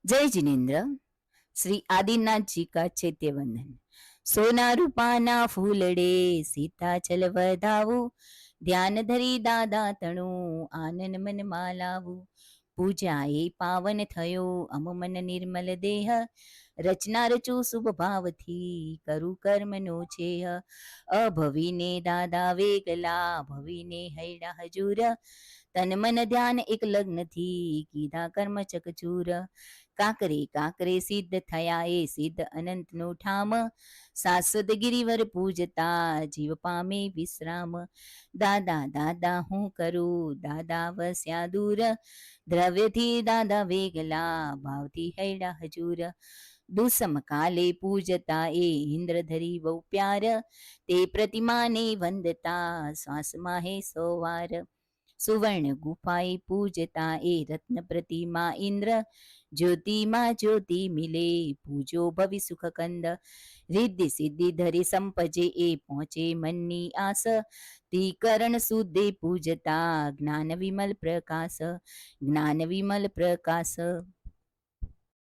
जय जिनेन्द्र। श्री आदिनाथ जी का चैत्य वंदन। सोना रूपाना फूलड़े सीताचल वधावू, ध्यान धरी दादा तणु आनन मन मालावू। पूजा ए पावन थयो अम मन निर्मल देह, रचना रचू शुभ भाव थी करु कर्म नो छेह। अभवीने दादा वेगला भवीने हैड़ा हजूर, तन मन ध्यान एक लग्न थी कीधा कर्म चकचूर। काकरे काकरे सिद्ध थया ए सिद्ध अनंत नो ठाम, शाश्वत गिरिवर पूजता जीव पामे विश्राम। दादा दादा हूँ करूँ दादा वस्या दूर, द्रव्य थी दादा वेगला भाव थी हैड़ा हजूर। दुसम काले पूजता ए इंद्र धरी बहु प्यार, ते प्रतिमा ने वंदता श्वास माहे सोवार। सुवर्ण गुफाई पूजता ए रत्न प्रतिमा इंद्र, ज्योति माँ ज्योति मिले पूजो भवि सुख कंद। रिद्धि सिद्धि धरि संपजे ए पहुँचे मन्नी आस, ती करण सुदे पूजता ज्ञान विमल प्रकाश, ज्ञान विमल प्रकाश।